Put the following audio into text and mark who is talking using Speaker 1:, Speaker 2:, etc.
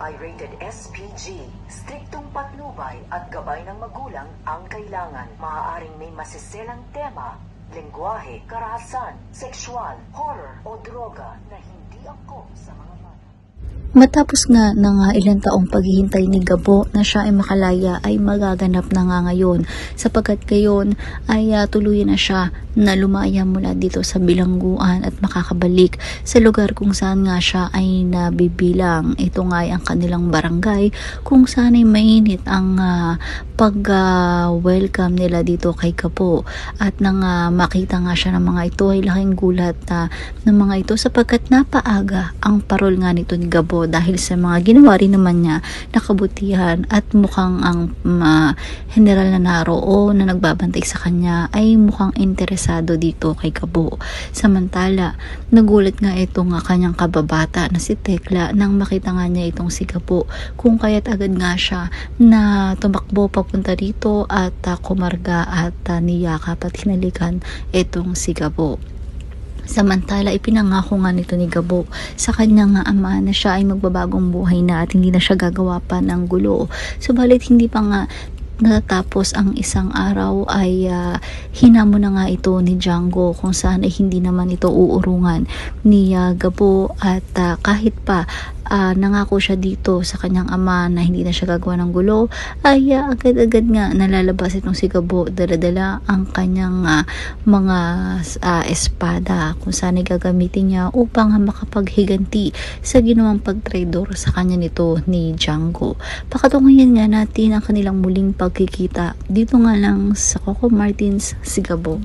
Speaker 1: ay rated SPG. Striktong patnubay at gabay ng magulang ang kailangan. Maaaring may masiselang tema, lengguwahe, karahasan, sexual, horror o droga na hindi angkop sa mga bata.
Speaker 2: Matapos nga ng ilang taong paghihintay ni Gabo na siya ay makalaya ay magaganap na nga ngayon sapagkat ngayon ay tuluyan na siya na lumaya mula dito sa bilangguan at makakabalik sa lugar kung saan nga siya ay nabibilang. Ito nga ay ang kanilang barangay kung saan ay mainit ang pag-welcome nila dito kay Gabo at nang makita nga siya ng mga ito ay laking gulat ng mga ito sapagkat napaaga ang parol nga nito ni Gabo dahil sa mga ginawa rin naman niya na kabutihan at mukhang ang general na naroon na nagbabantay sa kanya ay mukhang interesado dito kay Gabo. Samantala, nagulat nga itong kanyang kababata na si Tekla nang makita nga niya itong si Gabo kung kaya't agad nga siya na tumakbo papunta dito at kumarga at niyakap at hinalikan itong si Gabo. Samantala, ipinangako nga nito ni Gabo sa kanyang ama na siya ay magbabagong buhay na at hindi na siya gagawa pa ng gulo. Subalit hindi pa nga natapos ang isang araw ay hinamon na nga ito ni Django kung saan ay hindi naman ito uurungan ni Gabo at kahit pa nangako siya dito sa kanyang ama na hindi na siya gagawa ng gulo ay agad-agad nga nalalabas itong si Gabo, dala-dala ang kanyang mga espada kung saan ay gagamitin niya upang makapaghiganti sa ginawang pagtraidor sa kanya nito ni Django. Pakatungayan nga natin ang kanilang muling pagkikita dito nga lang sa Coco Martins, si Gabo.